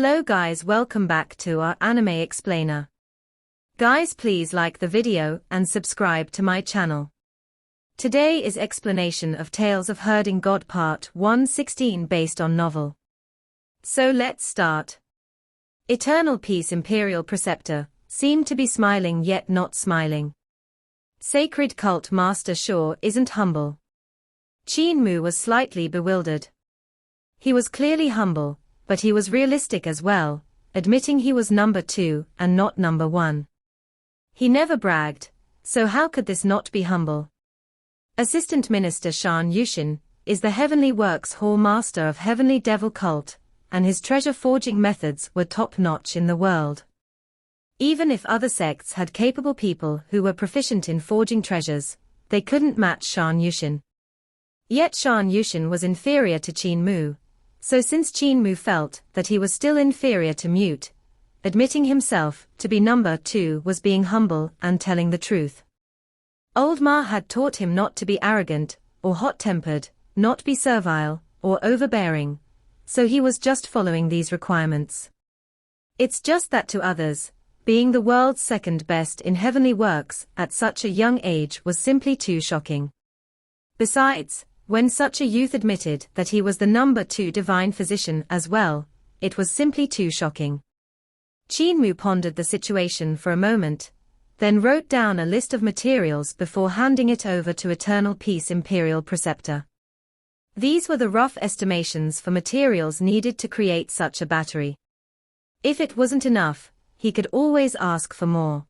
Hello guys, welcome back to our anime explainer. Guys, please like the video and subscribe to my channel. Today is explanation of Tales of Herding God Part 116 based on novel. So let's start. Eternal Peace Imperial Preceptor seemed to be smiling yet not smiling. Sacred Cult Master sure isn't humble. Qin Mu was slightly bewildered. He was clearly humble, but he was realistic as well, admitting he was number 2 and not number 1. He never bragged, so how could this not be humble? Assistant Minister Shan Yushin is the Heavenly Works Hall Master of Heavenly Devil Cult, and his treasure-forging methods were top-notch in the world. Even if other sects had capable people who were proficient in forging treasures, they couldn't match Shan Yushin. Yet Shan Yushin was inferior to Qin Mu, so since Qin Mu felt that he was still inferior to Mute, admitting himself to be number 2 was being humble and telling the truth. Old Ma had taught him not to be arrogant or hot-tempered, not be servile or overbearing, so he was just following these requirements. It's just that to others, being the world's second best in heavenly works at such a young age was simply too shocking. Besides, when such a youth admitted that he was the number 2 divine physician as well, it was simply too shocking. Qin Mu pondered the situation for a moment, then wrote down a list of materials before handing it over to Eternal Peace Imperial Preceptor. These were the rough estimations for materials needed to create such a battery. If it wasn't enough, he could always ask for more.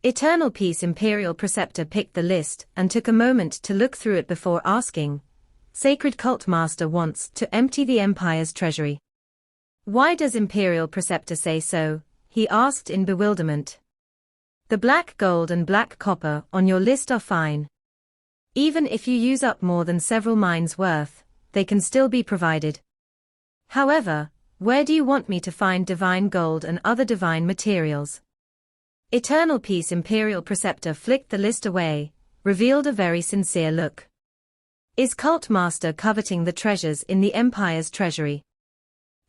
Eternal Peace Imperial Preceptor picked the list and took a moment to look through it before asking, Sacred Cult Master wants to empty the Empire's treasury. Why does Imperial Preceptor say so? He asked in bewilderment. The black gold and black copper on your list are fine. Even if you use up more than several mines worth, they can still be provided. However, where do you want me to find divine gold and other divine materials? Eternal Peace Imperial Preceptor flicked the list away, revealed a very sincere look. Is Cult Master coveting the treasures in the Empire's treasury?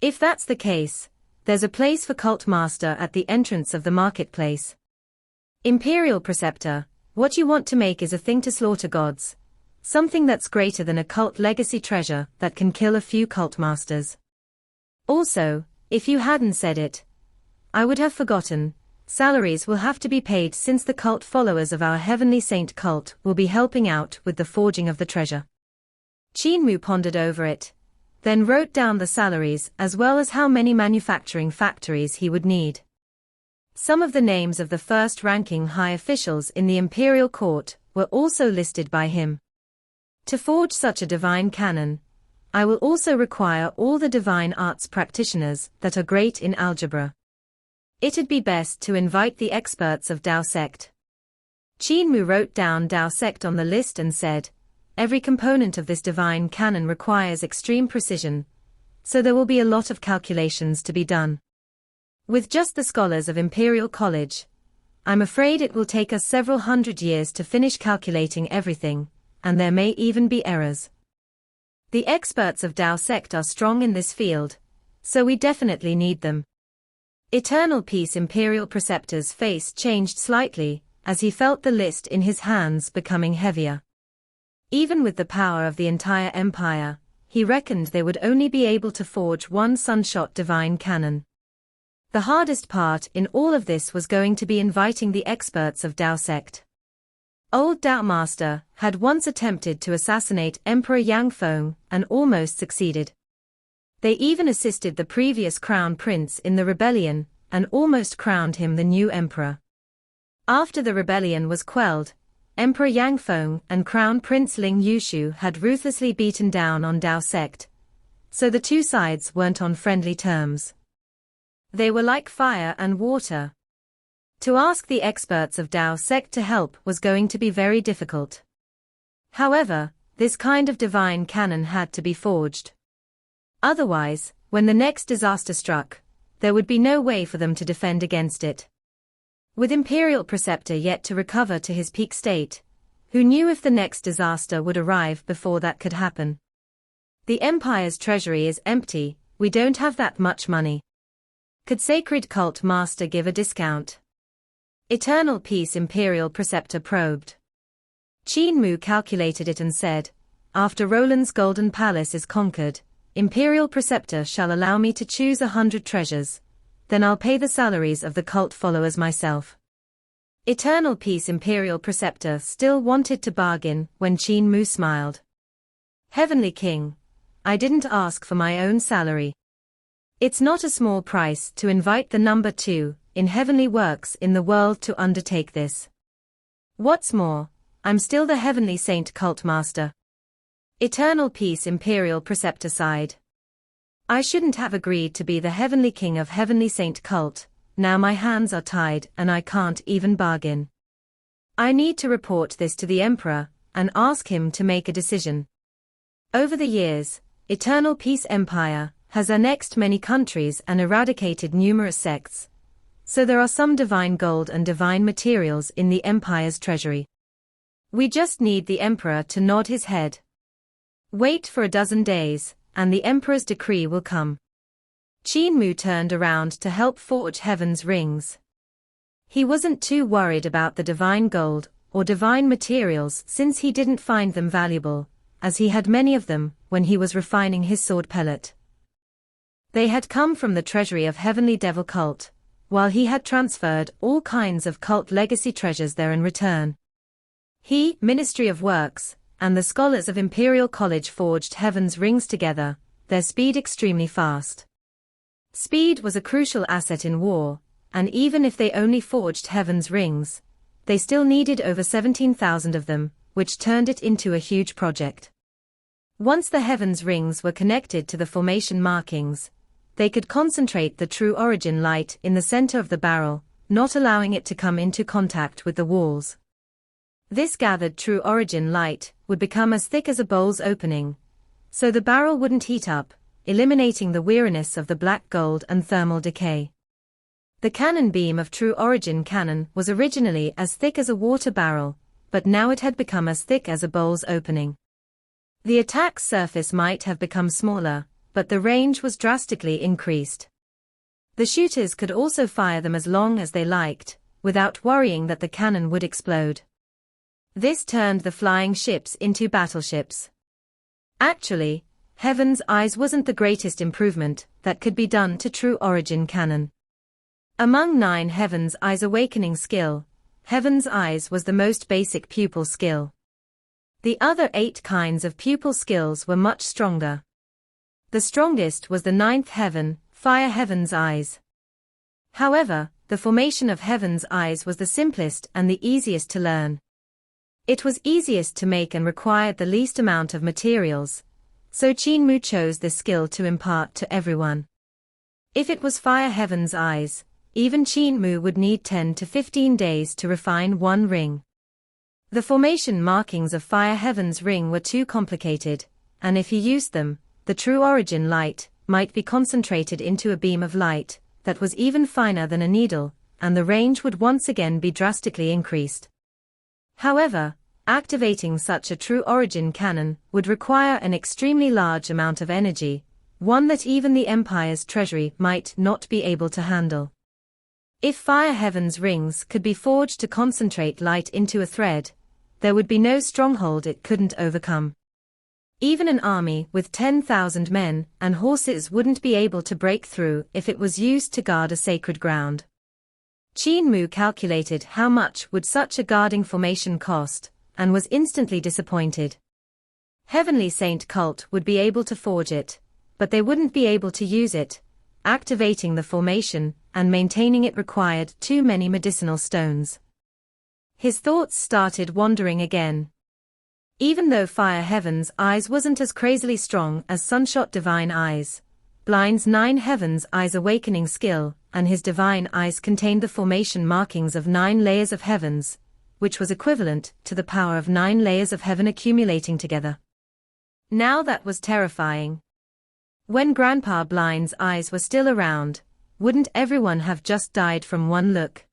If that's the case, there's a place for Cult Master at the entrance of the marketplace. Imperial Preceptor, what you want to make is a thing to slaughter gods. Something that's greater than a cult legacy treasure that can kill a few cult masters. Also, if you hadn't said it, I would have forgotten. Salaries will have to be paid since the cult followers of our Heavenly Saint cult will be helping out with the forging of the treasure. Qin Mu pondered over it, then wrote down the salaries as well as how many manufacturing factories he would need. Some of the names of the first-ranking high officials in the Imperial Court were also listed by him. To forge such a divine cannon, I will also require all the divine arts practitioners that are great in algebra. It'd be best to invite the experts of Dao Sect. Qin Mu wrote down Dao Sect on the list and said, every component of this divine cannon requires extreme precision, so there will be a lot of calculations to be done. With just the scholars of Imperial College, I'm afraid it will take us several hundred years to finish calculating everything, and there may even be errors. The experts of Dao Sect are strong in this field, so we definitely need them. Eternal Peace Imperial Preceptor's face changed slightly, as he felt the list in his hands becoming heavier. Even with the power of the entire empire, he reckoned they would only be able to forge one sunshot divine cannon. The hardest part in all of this was going to be inviting the experts of Dao Sect. Old Dao Master had once attempted to assassinate Emperor Yang Feng and almost succeeded. They even assisted the previous crown prince in the rebellion, and almost crowned him the new emperor. After the rebellion was quelled, Emperor Yang Feng and Crown Prince Ling Yushu had ruthlessly beaten down on Dao Sect, so the two sides weren't on friendly terms. They were like fire and water. To ask the experts of Dao Sect to help was going to be very difficult. However, this kind of divine cannon had to be forged. Otherwise, when the next disaster struck, there would be no way for them to defend against it. With Imperial Preceptor yet to recover to his peak state, who knew if the next disaster would arrive before that could happen? The Empire's treasury is empty, we don't have that much money. Could Sacred Cult Master give a discount? Eternal Peace Imperial Preceptor probed. Qin Mu calculated it and said, after Roland's Golden Palace is conquered, Imperial Preceptor shall allow me to choose 100 treasures. Then I'll pay the salaries of the cult followers myself. Eternal Peace Imperial Preceptor still wanted to bargain when Qin Mu smiled. Heavenly King, I didn't ask for my own salary. It's not a small price to invite the number 2 in heavenly works in the world to undertake this. What's more, I'm still the Heavenly Saint Cult Master. Eternal Peace Imperial Preceptor sighed. I shouldn't have agreed to be the Heavenly King of Heavenly Saint Cult, now my hands are tied and I can't even bargain. I need to report this to the Emperor, and ask him to make a decision. Over the years, Eternal Peace Empire has annexed many countries and eradicated numerous sects, so there are some divine gold and divine materials in the Empire's treasury. We just need the Emperor to nod his head. Wait for a dozen days, and the Emperor's decree will come. Qin Mu turned around to help forge Heaven's rings. He wasn't too worried about the divine gold or divine materials since he didn't find them valuable, as he had many of them when he was refining his sword pellet. They had come from the treasury of Heavenly Devil Cult, while he had transferred all kinds of cult legacy treasures there in return. He, Ministry of Works, and the scholars of Imperial College forged Heaven's rings together, their speed extremely fast. Speed was a crucial asset in war, and even if they only forged Heaven's rings, they still needed over 17,000 of them, which turned it into a huge project. Once the Heaven's rings were connected to the formation markings, they could concentrate the true origin light in the center of the barrel, not allowing it to come into contact with the walls. This gathered true origin light would become as thick as a bowl's opening, so the barrel wouldn't heat up, eliminating the weariness of the black gold and thermal decay. The cannon beam of true origin cannon was originally as thick as a water barrel, but now it had become as thick as a bowl's opening. The attack surface might have become smaller, but the range was drastically increased. The shooters could also fire them as long as they liked, without worrying that the cannon would explode. This turned the flying ships into battleships. Actually, Heaven's Eyes wasn't the greatest improvement that could be done to True Origin cannon. Among 9 Heaven's Eyes awakening skill, Heaven's Eyes was the most basic pupil skill. The other 8 kinds of pupil skills were much stronger. The strongest was the 9th heaven, Fire Heaven's Eyes. However, the formation of Heaven's Eyes was the simplest and the easiest to learn. It was easiest to make and required the least amount of materials, so Qin Mu chose this skill to impart to everyone. If it was Fire Heaven's Eyes, even Qin Mu would need 10 to 15 days to refine one ring. The formation markings of Fire Heaven's ring were too complicated, and if he used them, the true origin light might be concentrated into a beam of light that was even finer than a needle, and the range would once again be drastically increased. However, activating such a true origin cannon would require an extremely large amount of energy, one that even the Empire's treasury might not be able to handle. If Fire Heaven's rings could be forged to concentrate light into a thread, there would be no stronghold it couldn't overcome. Even an army with 10,000 men and horses wouldn't be able to break through if it was used to guard a sacred ground. Qin Mu calculated how much would such a guarding formation cost, and was instantly disappointed. Heavenly Saint Cult would be able to forge it, but they wouldn't be able to use it. Activating the formation and maintaining it required too many medicinal stones. His thoughts started wandering again. Even though Fire Heaven's Eyes wasn't as crazily strong as Sunshot Divine Eyes, Blind's 9 Heaven's Eyes awakening skill and his Divine Eyes contained the formation markings of 9 layers of heavens, which was equivalent to the power of 9 layers of heaven accumulating together. Now that was terrifying. When Grandpa Blind's eyes were still around, wouldn't everyone have just died from one look?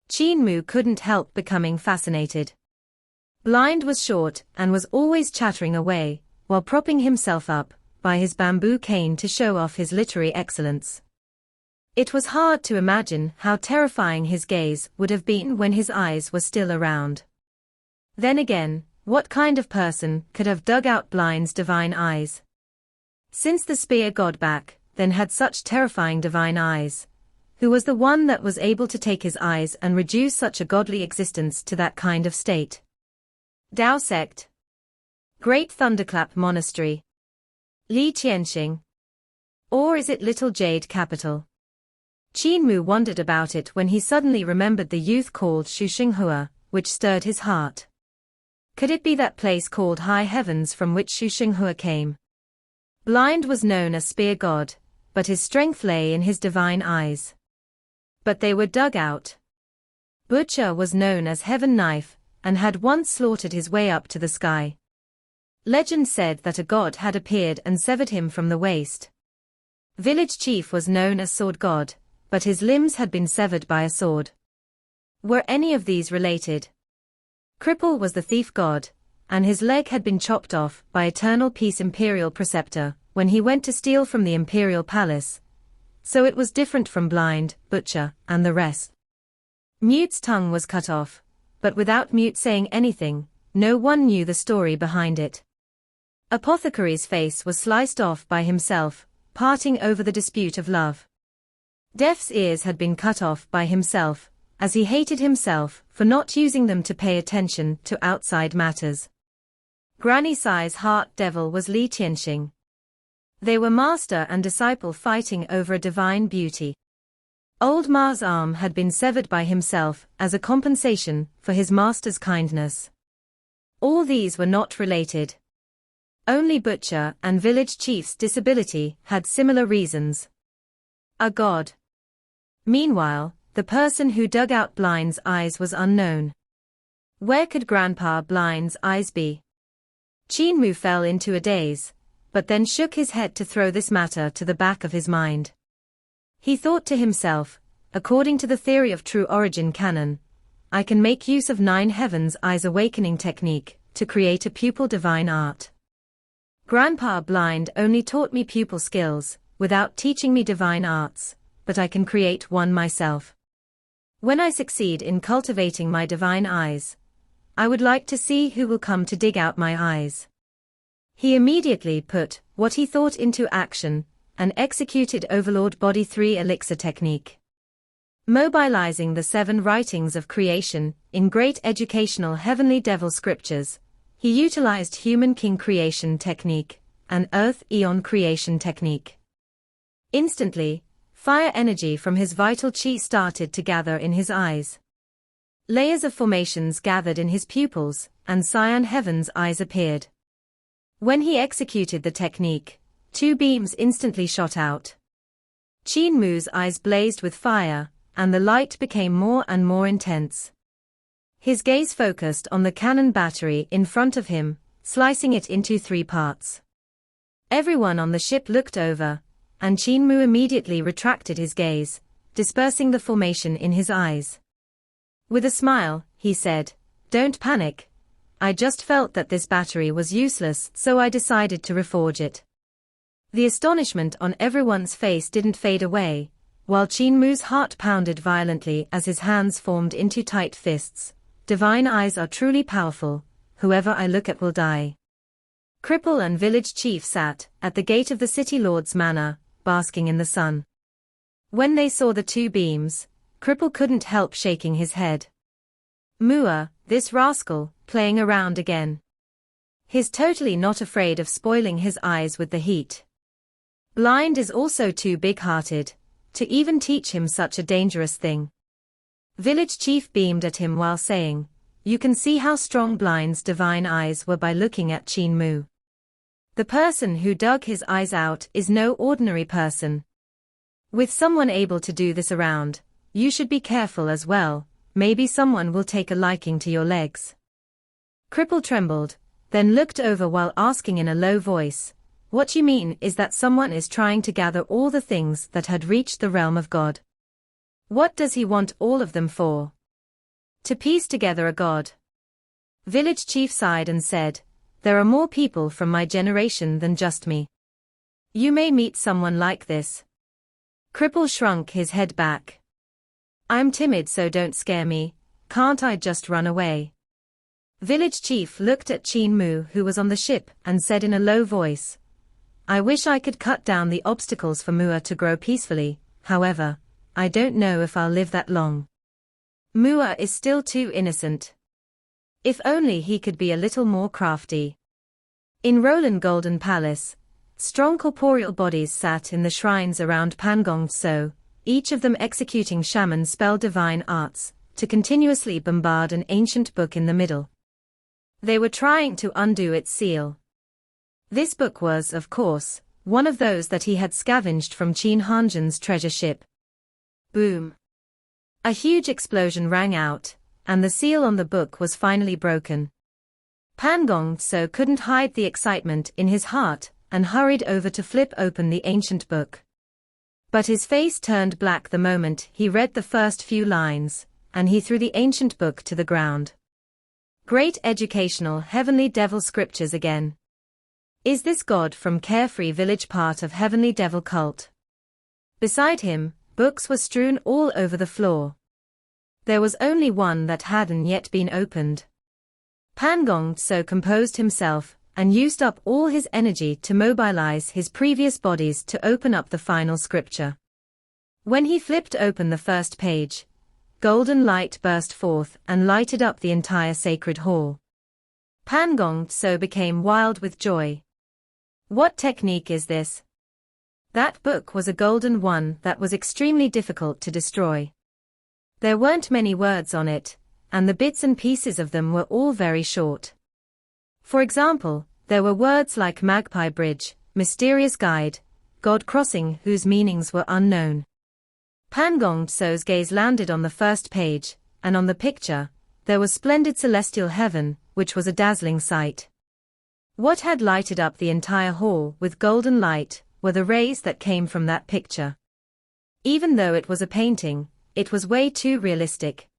Qin Mu couldn't help becoming fascinated. Blind was short and was always chattering away, while propping himself up by his bamboo cane to show off his literary excellence. It was hard to imagine how terrifying his gaze would have been when his eyes were still around. Then again, what kind of person could have dug out Blind's divine eyes? Since the spear god back then had such terrifying divine eyes, who was the one that was able to take his eyes and reduce such a godly existence to that kind of state? Dao sect. Great Thunderclap Monastery. Li Qianxing. Or is it Little Jade Capital? Qin Mu wondered about it when he suddenly remembered the youth called Shuxinghua, which stirred his heart. Could it be that place called High Heavens from which Shuxinghua came? Blind was known as Spear God, but his strength lay in his divine eyes. But they were dug out. Butcher was known as Heaven Knife, and had once slaughtered his way up to the sky. Legend said that a god had appeared and severed him from the waist. Village Chief was known as Sword God, but his limbs had been severed by a sword. Were any of these related? Cripple was the thief god, and his leg had been chopped off by Eternal Peace Imperial Preceptor when he went to steal from the Imperial Palace. So it was different from Blind, Butcher, and the rest. Mute's tongue was cut off, but without Mute saying anything, no one knew the story behind it. Apothecary's face was sliced off by himself, parting over the dispute of love. Deaf's ears had been cut off by himself, as he hated himself for not using them to pay attention to outside matters. Granny Sai's heart devil was Li Tianxing. They were master and disciple fighting over a divine beauty. Old Ma's arm had been severed by himself as a compensation for his master's kindness. All these were not related. Only Butcher and Village Chief's disability had similar reasons. A god. Meanwhile, the person who dug out Blind's eyes was unknown. Where could Grandpa Blind's eyes be? Qin Mu fell into a daze, but then shook his head to throw this matter to the back of his mind. He thought to himself, according to the theory of true origin canon, I can make use of 9 heavens eyes awakening technique to create a pupil divine art. Grandpa Blind only taught me pupil skills, without teaching me divine arts, but I can create one myself. When I succeed in cultivating my divine eyes, I would like to see who will come to dig out my eyes. He immediately put what he thought into action, and executed Overlord Body 3 Elixir technique. Mobilizing the 7 writings of creation, in great educational heavenly devil scriptures, he utilized Human King creation technique, and Earth Eon creation technique. Instantly, fire energy from his vital chi started to gather in his eyes. Layers of formations gathered in his pupils, and cyan heaven's eyes appeared. When he executed the technique, 2 beams instantly shot out. Qin Mu's eyes blazed with fire, and the light became more and more intense. His gaze focused on the cannon battery in front of him, slicing it into 3 parts. Everyone on the ship looked over, and Qin Mu immediately retracted his gaze, dispersing the formation in his eyes. With a smile, he said, "Don't panic. I just felt that this battery was useless, so I decided to reforge it." The astonishment on everyone's face didn't fade away, while Qin Mu's heart pounded violently as his hands formed into tight fists. Divine eyes are truly powerful, whoever I look at will die. Cripple and Village Chief sat at the gate of the City Lord's manor, basking in the sun. When they saw the 2 beams, Cripple couldn't help shaking his head. Mua, this rascal, playing around again. He's totally not afraid of spoiling his eyes with the heat. Blind is also too big-hearted to even teach him such a dangerous thing. Village Chief beamed at him while saying, "You can see how strong Blind's divine eyes were by looking at Qin Mu. The person who dug his eyes out is no ordinary person. With someone able to do this around, you should be careful as well, maybe someone will take a liking to your legs." Cripple trembled, then looked over while asking in a low voice, "What you mean is that someone is trying to gather all the things that had reached the realm of God? What does he want all of them for? To piece together a god?" Village Chief sighed and said, "There are more people from my generation than just me. You may meet someone like this. Cripple shrunk his head back. I'm timid, so don't scare me. Can't I just run away? Village chief looked at Qin Mu, who was on the ship, and said in a low voice, I wish I could cut down the obstacles for Mua to grow peacefully, however, I don't know if I'll live that long. Mua is still too innocent. If only he could be a little more crafty. In Roland Golden Palace, strong corporeal bodies sat in the shrines around Pangong, so each of them executing shaman spell divine arts, to continuously bombard an ancient book in the middle. They were trying to undo its seal. This book was, of course, one of those that he had scavenged from Qin Hanjin's treasure ship. Boom! A huge explosion rang out, and the seal on the book was finally broken. Pangong so couldn't hide the excitement in his heart, and hurried over to flip open the ancient book. But his face turned black the moment he read the first few lines, and he threw the ancient book to the ground. Great educational Heavenly Devil scriptures again. Is this God from Carefree Village part of Heavenly Devil cult? Beside him, books were strewn all over the floor. There was only one that hadn't yet been opened. Pangong so composed himself, and used up all his energy to mobilize his previous bodies to open up the final scripture. When he flipped open the first page, golden light burst forth and lighted up the entire sacred hall. Pangong so became wild with joy. What technique is this? That book was a golden one that was extremely difficult to destroy. There weren't many words on it, and the bits and pieces of them were all very short. For example, there were words like Magpie Bridge, Mysterious Guide, God Crossing, whose meanings were unknown. Pangong so's gaze landed on the first page, and on the picture, there was splendid celestial heaven, which was a dazzling sight. What had lighted up the entire hall with golden light were the rays that came from that picture. Even though it was a painting, it was way too realistic.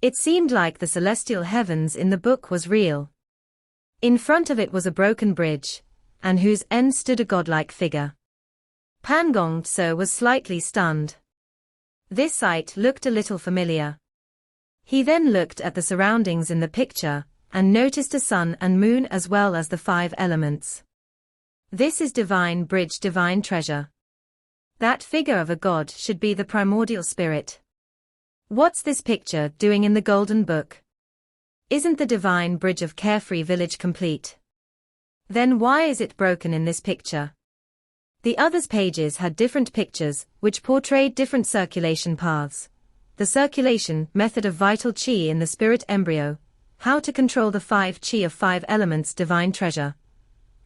It seemed like the celestial heavens in the book was real. In front of it was a broken bridge, and whose end stood a godlike figure. Pangong so was slightly stunned. This sight looked a little familiar. He then looked at the surroundings in the picture, and noticed a sun and moon as well as the 5 elements. This is divine bridge, divine treasure. That figure of a god should be the primordial spirit. What's this picture doing in the golden book? Isn't the divine bridge of Carefree Village complete? Then why is it broken in this picture? The others' pages had different pictures, which portrayed different circulation paths. The circulation method of vital qi in the spirit embryo, how to control the 5 qi of 5 elements, divine treasure,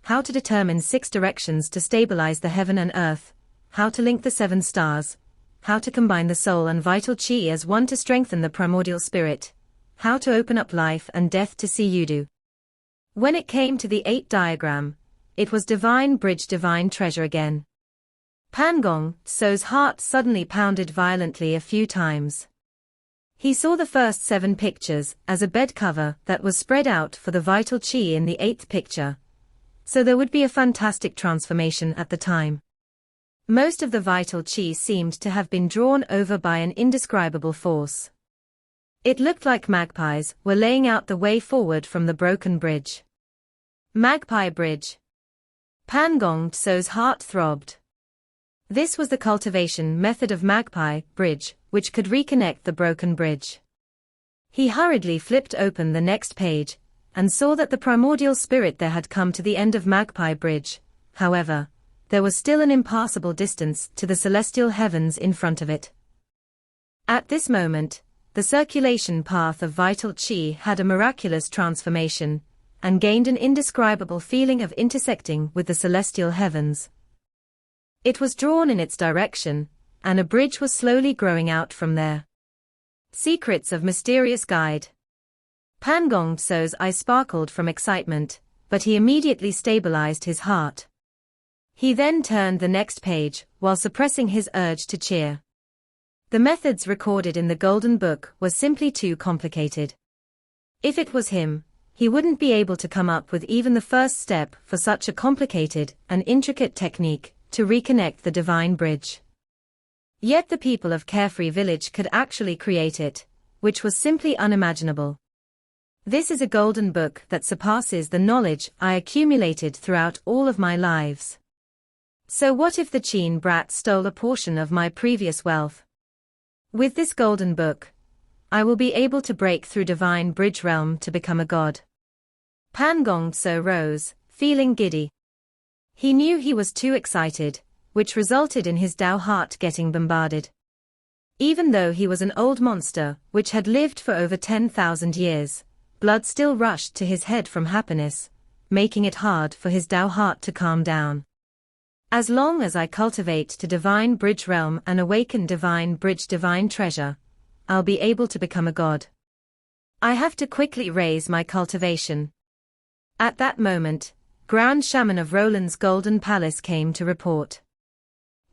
how to determine 6 directions to stabilize the heaven and earth, how to link the 7 stars, how to combine the soul and vital qi as one to strengthen the primordial spirit, how to open up life and death to see you do. When it came to the 8 diagram, it was divine bridge, divine treasure again. Pangong so's heart suddenly pounded violently a few times. He saw the first 7 pictures as a bed cover that was spread out for the vital qi in the 8th picture. So there would be a fantastic transformation at the time. Most of the vital qi seemed to have been drawn over by an indescribable force. It looked like magpies were laying out the way forward from the broken bridge. Magpie Bridge. Pangong so's heart throbbed. This was the cultivation method of Magpie Bridge, which could reconnect the broken bridge. He hurriedly flipped open the next page, and saw that the primordial spirit there had come to the end of Magpie Bridge. However, there was still an impassable distance to the celestial heavens in front of it. At this moment, the circulation path of vital qi had a miraculous transformation, and gained an indescribable feeling of intersecting with the celestial heavens. It was drawn in its direction, and a bridge was slowly growing out from there. Secrets of Mysterious Guide. Pangong so's eyes sparkled from excitement, but he immediately stabilized his heart. He then turned the next page, while suppressing his urge to cheer. The methods recorded in the Golden Book were simply too complicated. If it was him, he wouldn't be able to come up with even the first step for such a complicated and intricate technique to reconnect the divine bridge. Yet the people of Carefree Village could actually create it, which was simply unimaginable. This is a golden book that surpasses the knowledge I accumulated throughout all of my lives. So what if the Qin brat stole a portion of my previous wealth? With this golden book, I will be able to break through divine bridge realm to become a god. Pangong so rose, feeling giddy. He knew he was too excited, which resulted in his Tao heart getting bombarded. Even though he was an old monster, which had lived for over 10,000 years, blood still rushed to his head from happiness, making it hard for his Tao heart to calm down. As long as I cultivate to divine bridge realm and awaken divine bridge divine treasure, I'll be able to become a god. I have to quickly raise my cultivation. At that moment, Grand Shaman of Roland's Golden Palace came to report.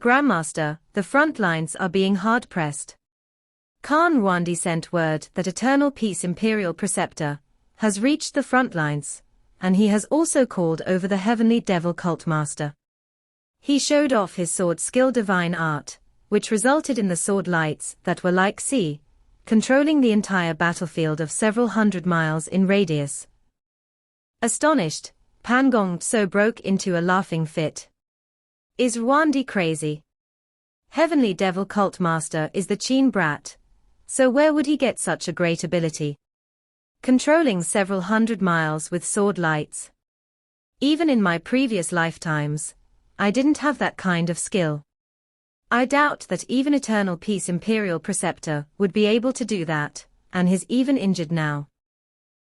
Grandmaster, the front lines are being hard-pressed. Khan Rwandi sent word that Eternal Peace Imperial Preceptor has reached the front lines, and he has also called over the Heavenly Devil Cult Master. He showed off his sword skill divine art, which resulted in the sword lights that were like sea, controlling the entire battlefield of several hundred miles in radius. Astonished, Pangong so broke into a laughing fit. Is Rwandi crazy? Heavenly Devil Cult Master is the Qin brat, so where would he get such a great ability? Controlling several hundred miles with sword lights. Even in my previous lifetimes, I didn't have that kind of skill. I doubt that even Eternal Peace Imperial Preceptor would be able to do that, and he's even injured now.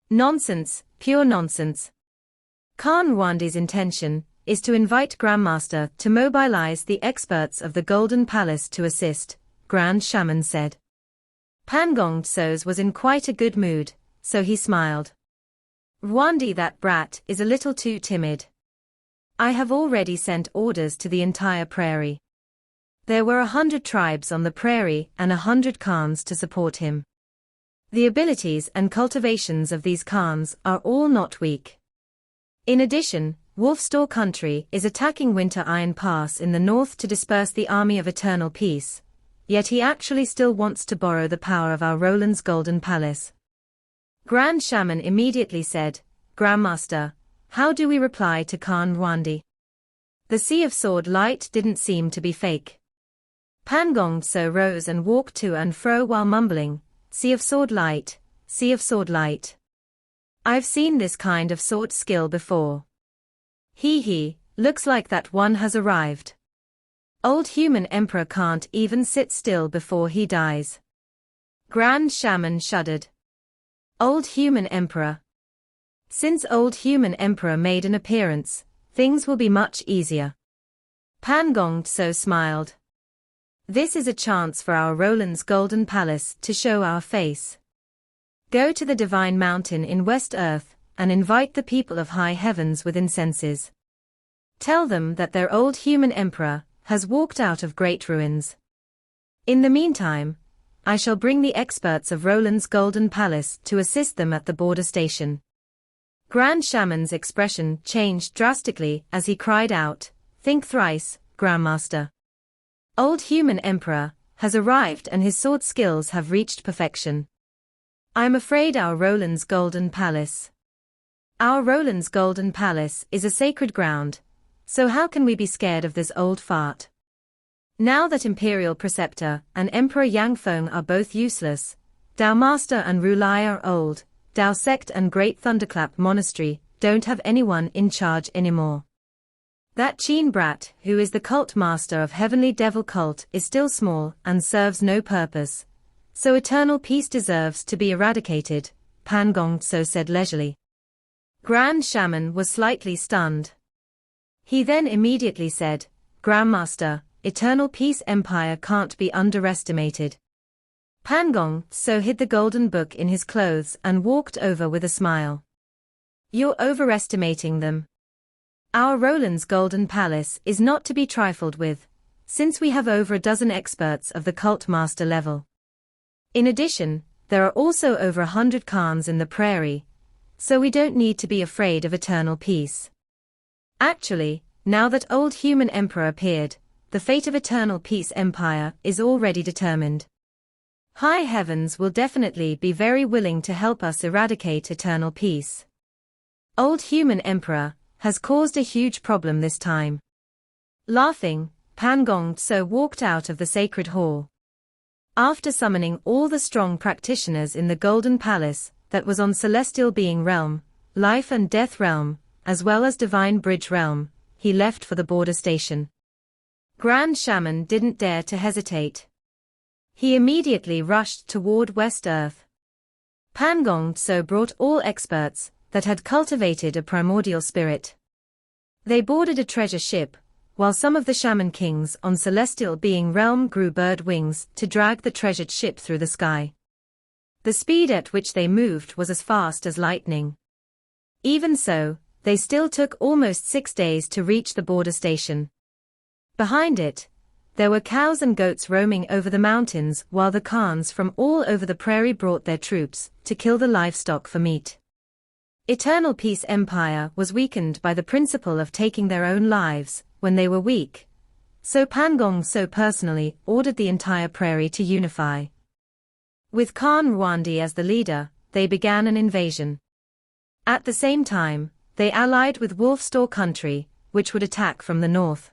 Nonsense, pure nonsense. Khan Rwandi's intention is to invite Grandmaster to mobilize the experts of the Golden Palace to assist, Grand Shaman said. Pangong Tso's was in quite a good mood, so he smiled. Rwandi, that brat, is a little too timid. I have already sent orders to the entire prairie. There were 100 tribes on the prairie and 100 Khans to support him. The abilities and cultivations of these Khans are all not weak. In addition, Wolfstore Country is attacking Winter Iron Pass in the north to disperse the army of Eternal Peace, yet he actually still wants to borrow the power of our Roland's Golden Palace. Grand Shaman immediately said, Grandmaster, how do we reply to Khan Rwandi? The Sea of Sword Light didn't seem to be fake. Pangong so rose and walked to and fro while mumbling, Sea of Sword Light, Sea of Sword Light. I've seen this kind of sword skill before. He, looks like that one has arrived. Old Human Emperor can't even sit still before he dies. Grand Shaman shuddered. Old Human Emperor. Since Old Human Emperor made an appearance, things will be much easier. Pangong so smiled. This is a chance for our Roland's Golden Palace to show our face. Go to the Divine Mountain in West Earth, and invite the people of high heavens with incenses. Tell them that their old human emperor has walked out of great ruins. In the meantime, I shall bring the experts of Roland's Golden Palace to assist them at the border station. Grand Shaman's expression changed drastically as he cried out, Think thrice, Grandmaster. Old Human Emperor has arrived and his sword skills have reached perfection. I'm afraid our Roland's Golden Palace. Our Roland's Golden Palace is a sacred ground, so how can we be scared of this old fart? Now that Imperial Preceptor and Emperor Yangfeng are both useless, Tao Master and Rulai are old, Tao Sect and Great Thunderclap Monastery don't have anyone in charge anymore. That Qin brat, who is the cult master of Heavenly Devil Cult, is still small and serves no purpose, so eternal peace deserves to be eradicated, Pangong so said leisurely. Grand Shaman was slightly stunned. He then immediately said, Grandmaster, Eternal Peace Empire can't be underestimated. Pangong so hid the golden book in his clothes and walked over with a smile. You're overestimating them. Our Roland's Golden Palace is not to be trifled with, since we have over a dozen experts of the cult master level. In addition, there are also over 100 Khans in the prairie, so we don't need to be afraid of eternal peace. Actually, now that Old Human Emperor appeared, the fate of Eternal Peace Empire is already determined. High Heavens will definitely be very willing to help us eradicate Eternal Peace. Old Human Emperor has caused a huge problem this time. Laughing, Pangong Tso walked out of the sacred hall. After summoning all the strong practitioners in the Golden Palace that was on Celestial Being Realm, Life and Death Realm, as well as Divine Bridge Realm, he left for the border station. Grand Shaman didn't dare to hesitate. He immediately rushed toward West Earth. Pangong Tso brought all experts that had cultivated a primordial spirit. They boarded a treasure ship, while some of the shaman kings on Celestial Being Realm grew bird wings to drag the treasured ship through the sky. The speed at which they moved was as fast as lightning. Even so, they still took almost 6 days to reach the border station. Behind it, there were cows and goats roaming over the mountains while the Khans from all over the prairie brought their troops to kill the livestock for meat. Eternal Peace Empire was weakened by the principle of taking their own lives when they were weak, so Pangong Tso personally ordered the entire prairie to unify. With Khan Rwandi as the leader, they began an invasion. At the same time, they allied with Wolfstore country, which would attack from the north.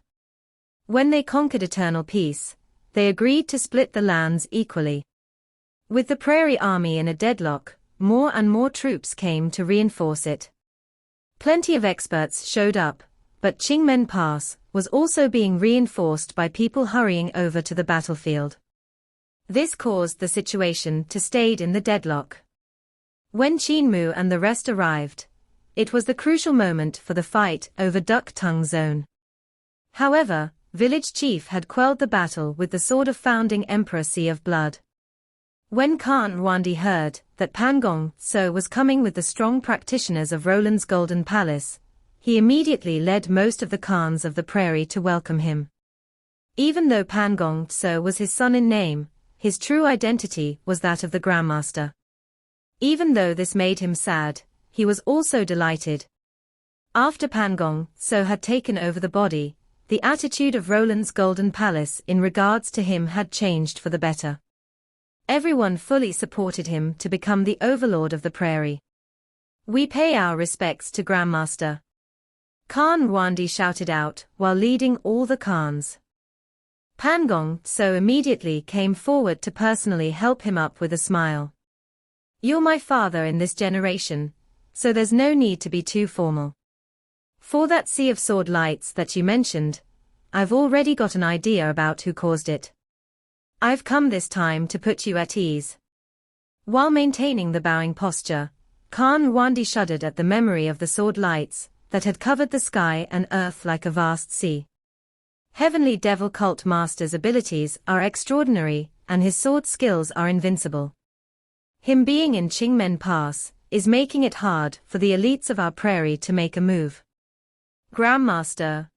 When they conquered Eternal Peace, they agreed to split the lands equally. With the Prairie Army in a deadlock, more and more troops came to reinforce it. Plenty of experts showed up, but Qingmen Pass was also being reinforced by people hurrying over to the battlefield. This caused the situation to stay in the deadlock. When Qin Mu and the rest arrived, it was the crucial moment for the fight over Duck Tongue Zone. However, Village Chief had quelled the battle with the sword of founding Emperor Sea of Blood. When Khan Rwandi heard that Pangong Tso was coming with the strong practitioners of Roland's Golden Palace, he immediately led most of the Khans of the prairie to welcome him. Even though Pangong Tso was his son in name, his true identity was that of the Grandmaster. Even though this made him sad, he was also delighted. After Pangong Tso had taken over the body, the attitude of Roland's Golden Palace in regards to him had changed for the better. Everyone fully supported him to become the overlord of the prairie. We pay our respects to Grandmaster. Khan Rwandi shouted out while leading all the Khans. Pangong Tso immediately came forward to personally help him up with a smile. You're my father in this generation, so there's no need to be too formal. For that sea of sword lights that you mentioned, I've already got an idea about who caused it. I've come this time to put you at ease. While maintaining the bowing posture, Khan Rwandi shuddered at the memory of the sword lights that had covered the sky and earth like a vast sea. Heavenly Devil Cult Master's abilities are extraordinary, and his sword skills are invincible. Him being in Qingmen Pass is making it hard for the elites of our prairie to make a move. Grandmaster.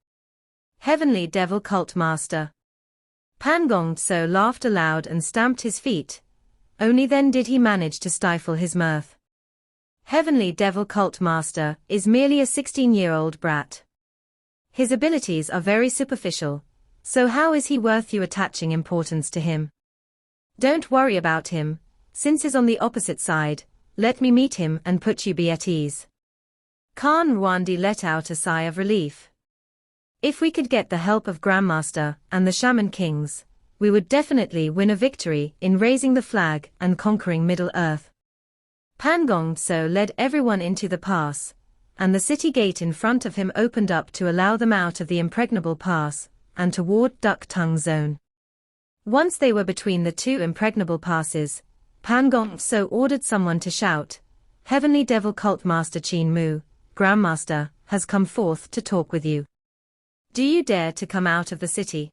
Heavenly Devil Cult Master. Pangong Tso laughed aloud and stamped his feet. Only then did he manage to stifle his mirth. Heavenly Devil Cult Master is merely a 16-year-old brat. His abilities are very superficial, so how is he worth you attaching importance to him? Don't worry about him, since he's on the opposite side, let me meet him and put you be at ease. Khan Rwandi let out a sigh of relief. If we could get the help of Grandmaster and the Shaman Kings, we would definitely win a victory in raising the flag and conquering Middle-earth. Pangong Tso led everyone into the pass, and the city gate in front of him opened up to allow them out of the impregnable pass, and toward Duck Tongue Zone. Once they were between the two impregnable passes, Pangong Tso ordered someone to shout, Heavenly Devil Cult Master Qin Mu, Grandmaster, has come forth to talk with you. Do you dare to come out of the city?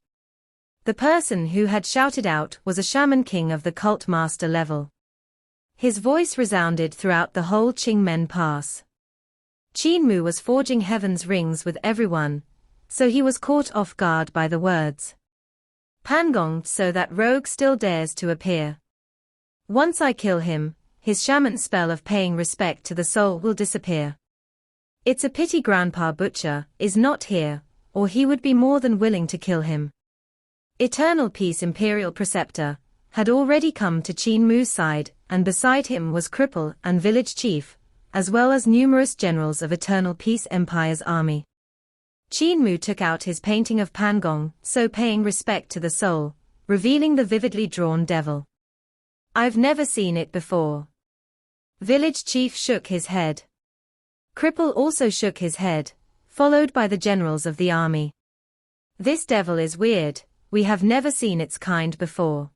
The person who had shouted out was a shaman king of the cult master level. His voice resounded throughout the whole Qingmen Pass. Qin Mu was forging heaven's rings with everyone, so he was caught off guard by the words. Pangong Tso, that rogue still dares to appear. Once I kill him, his shaman spell of paying respect to the soul will disappear. It's a pity Grandpa Butcher is not here, or he would be more than willing to kill him. Eternal Peace Imperial Preceptor had already come to Qin Mu's side, and beside him was Cripple and Village Chief, as well as numerous generals of Eternal Peace Empire's army. Qin Mu took out his painting of Pangong, so paying respect to the soul, revealing the vividly drawn devil. I've never seen it before. Village Chief shook his head. Cripple also shook his head, followed by the generals of the army. This devil is weird, we have never seen its kind before.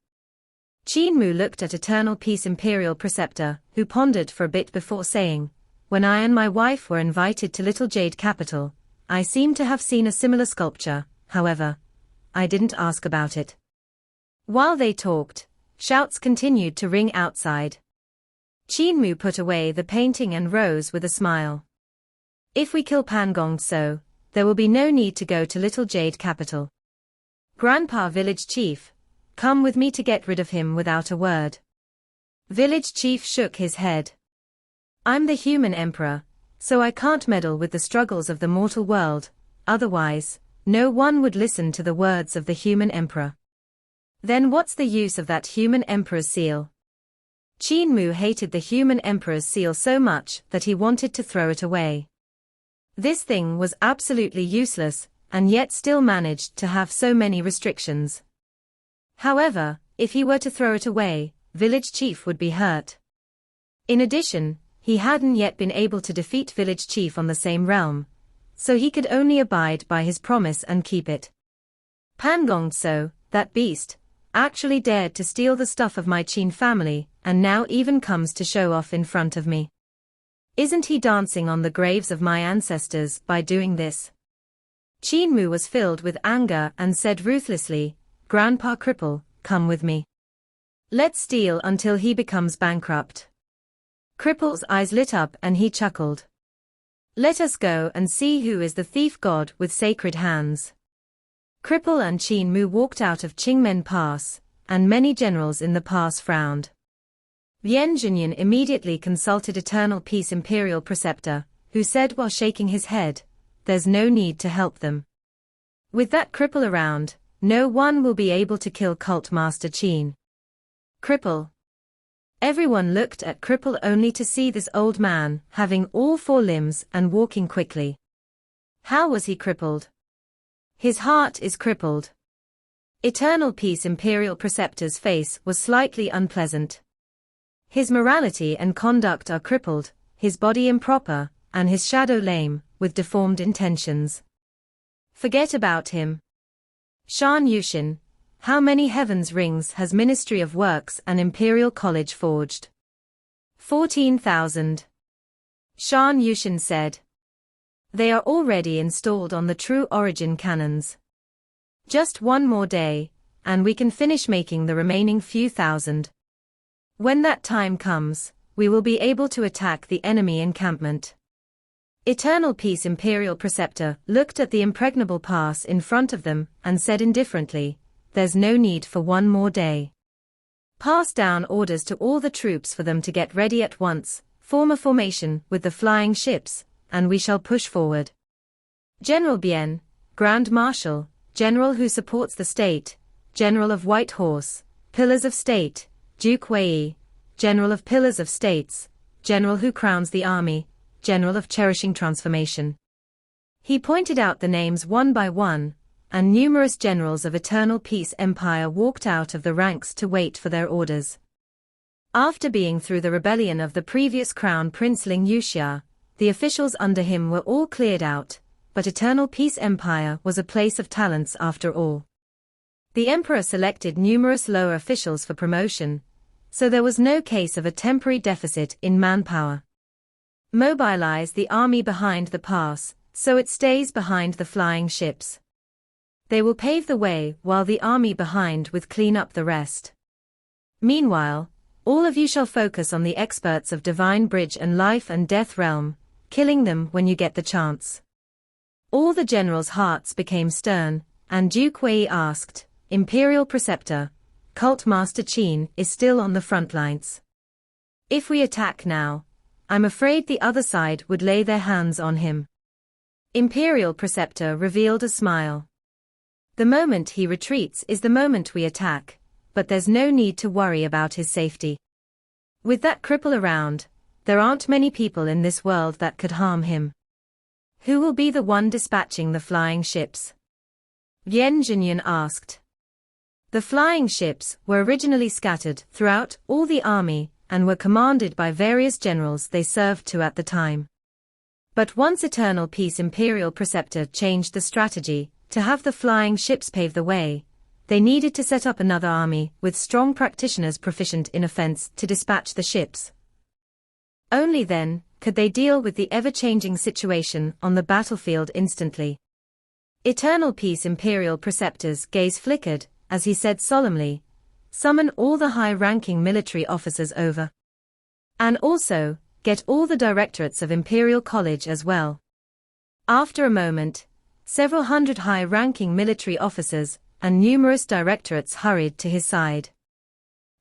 Qin Mu looked at Eternal Peace Imperial Preceptor, who pondered for a bit before saying, "When I and my wife were invited to Little Jade Capital, I seem to have seen a similar sculpture, however, I didn't ask about it." While they talked, shouts continued to ring outside. Qin Mu put away the painting and rose with a smile. "If we kill Pangong so, there will be no need to go to Little Jade Capital. Grandpa Village Chief, come with me to get rid of him without a word." Village Chief shook his head. "I'm the human emperor, so I can't meddle with the struggles of the mortal world, otherwise, no one would listen to the words of the human emperor." "Then what's the use of that human emperor's seal?" Qin Mu hated the human emperor's seal so much that he wanted to throw it away. This thing was absolutely useless, and yet still managed to have so many restrictions. However, if he were to throw it away, Village Chief would be hurt. In addition, he hadn't yet been able to defeat Village Chief on the same realm, so he could only abide by his promise and keep it. Pangong so, that beast, actually dared to steal the stuff of my Qin family, and now even comes to show off in front of me. Isn't he dancing on the graves of my ancestors by doing this? Qin Mu was filled with anger and said ruthlessly, "Grandpa Cripple, come with me. Let's steal until he becomes bankrupt." Cripple's eyes lit up and he chuckled. "Let us go and see who is the thief god with sacred hands." Cripple and Qin Mu walked out of Qingmen Pass, and many generals in the pass frowned. Yan Zhenyan immediately consulted Eternal Peace Imperial Preceptor, who said while shaking his head, "There's no need to help them. With that cripple around, no one will be able to kill Cult Master Qin." Cripple. Everyone looked at Cripple only to see this old man having all four limbs and walking quickly. How was he crippled? His heart is crippled. Eternal Peace Imperial Preceptor's face was slightly unpleasant. His morality and conduct are crippled, his body improper, and his shadow lame, with deformed intentions. Forget about him. Shan Yushin, how many heaven's rings has Ministry of Works and Imperial College forged? 14,000. Shan Yushin said. They are already installed on the True Origin cannons. Just one more day, and we can finish making the remaining few thousand. When that time comes, we will be able to attack the enemy encampment. Eternal Peace Imperial Preceptor looked at the impregnable pass in front of them and said indifferently, "There's no need for one more day. Pass down orders to all the troops for them to get ready at once, form a formation with the flying ships, and we shall push forward." General Bien, Grand Marshal, General who supports the state, General of White Horse, Pillars of State, Duke Wei, General of Pillars of States, General who crowns the army, General of Cherishing Transformation. He pointed out the names one by one, and numerous generals of Eternal Peace Empire walked out of the ranks to wait for their orders. After being through the rebellion of the previous Crown Prince Ling Yuxia, the officials under him were all cleared out, but Eternal Peace Empire was a place of talents after all. The Emperor selected numerous lower officials for promotion, so there was no case of a temporary deficit in manpower. Mobilize the army behind the pass, so it stays behind the flying ships. They will pave the way while the army behind with clean up the rest. Meanwhile, all of you shall focus on the experts of Divine Bridge and Life and Death Realm, killing them when you get the chance. All the generals' hearts became stern, and Duke Wei asked, "Imperial Preceptor, Cult Master Qin is still on the front lines. If we attack now, I'm afraid the other side would lay their hands on him." Imperial Preceptor revealed a smile. The moment he retreats is the moment we attack, but there's no need to worry about his safety. With that cripple around, there aren't many people in this world that could harm him. Who will be the one dispatching the flying ships? Yan Jinyun asked. The flying ships were originally scattered throughout all the army and were commanded by various generals they served to at the time. But once Eternal Peace Imperial Preceptor changed the strategy to have the flying ships pave the way, they needed to set up another army with strong practitioners proficient in offense to dispatch the ships. Only then could they deal with the ever-changing situation on the battlefield instantly. Eternal Peace Imperial Preceptor's gaze flickered as he said solemnly, "Summon all the high-ranking military officers over. And also, get all the directorates of Imperial College as well." After a moment, several hundred high-ranking military officers and numerous directorates hurried to his side.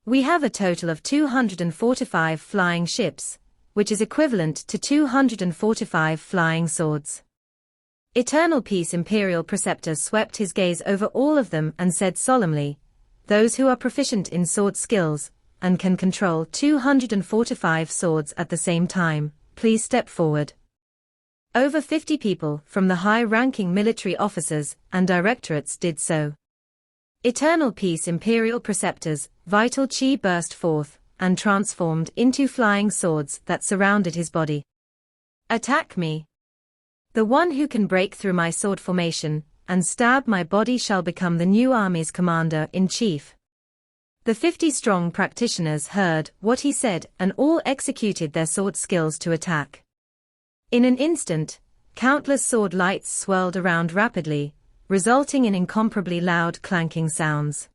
"We have a total of 245 flying ships, which is equivalent to 245 flying swords." Eternal Peace Imperial Preceptor swept his gaze over all of them and said solemnly, "Those who are proficient in sword skills and can control 245 swords at the same time, please step forward." Over 50 people from the high-ranking military officers and directorates did so. Eternal Peace Imperial Preceptor's vital chi burst forth and transformed into flying swords that surrounded his body. "Attack me. The one who can break through my sword formation and stab my body shall become the new army's commander-in-chief." The 50-strong practitioners heard what he said and all executed their sword skills to attack. In an instant, countless sword lights swirled around rapidly, resulting in incomparably loud clanking sounds.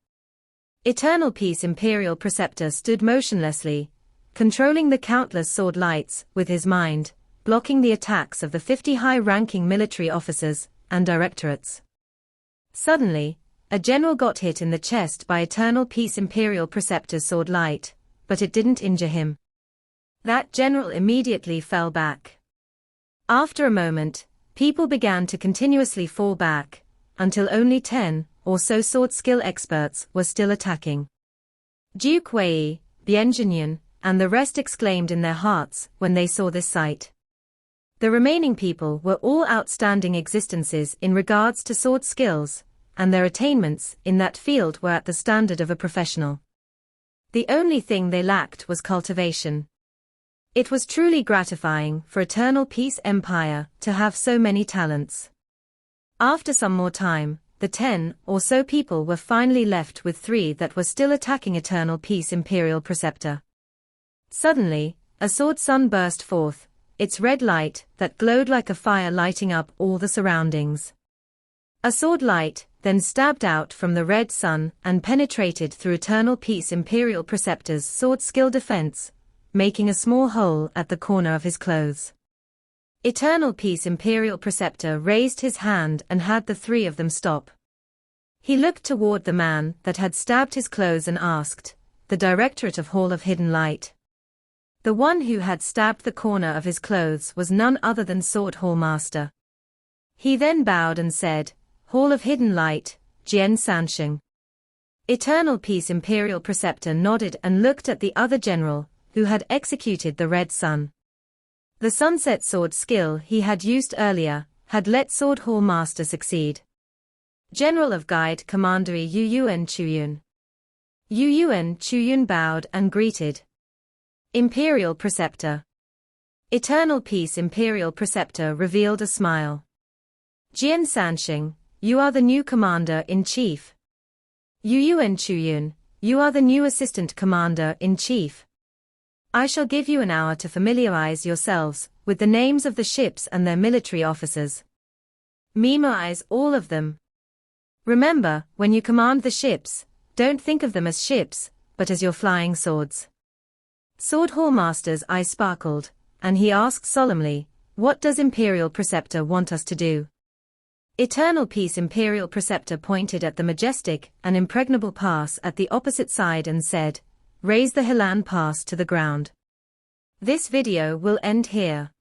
Eternal Peace Imperial Preceptor stood motionlessly, controlling the countless sword lights with his mind, blocking the attacks of the 50 high-ranking military officers and directorates. Suddenly, a general got hit in the chest by Eternal Peace Imperial Preceptor's sword light, but it didn't injure him. That general immediately fell back. After a moment, people began to continuously fall back, until only 10 or so sword skill experts were still attacking. Duke Wei, Bian Jinyun, and the rest exclaimed in their hearts when they saw this sight. The remaining people were all outstanding existences in regards to sword skills, and their attainments in that field were at the standard of a professional. The only thing they lacked was cultivation. It was truly gratifying for Eternal Peace Empire to have so many talents. After some more time, the 10 or so people were finally left with 3 that were still attacking Eternal Peace Imperial Preceptor. Suddenly, a sword sun burst forth, its red light that glowed like a fire lighting up all the surroundings. A sword light then stabbed out from the red sun and penetrated through Eternal Peace Imperial Preceptor's sword skill defense, making a small hole at the corner of his clothes. Eternal Peace Imperial Preceptor raised his hand and had the 3 of them stop. He looked toward the man that had stabbed his clothes and asked, "The Directorate of Hall of Hidden Light?" The one who had stabbed the corner of his clothes was none other than Sword Hall Master. He then bowed and said, "Hall of Hidden Light, Jian Sansheng." Eternal Peace Imperial Preceptor nodded and looked at the other general, who had executed the Red Sun. The Sunset Sword skill he had used earlier had let Sword Hall Master succeed. General of Guide Commandery Yu Yuan Chuyun. Yu Yuan Chuyun bowed and greeted. Imperial Preceptor. Eternal Peace Imperial Preceptor revealed a smile. "Jian Sansheng, you are the new Commander-in-Chief. Yu Yuan Chuyun, you are the new Assistant Commander-in-Chief. I shall give you an hour to familiarize yourselves with the names of the ships and their military officers. Memorize all of them. Remember, when you command the ships, don't think of them as ships, but as your flying swords." Sword Hall Master's eyes sparkled, and he asked solemnly, "What does Imperial Preceptor want us to do?" Eternal Peace Imperial Preceptor pointed at the majestic and impregnable pass at the opposite side and said, "Raise the Hilan Pass to the ground." This video will end here.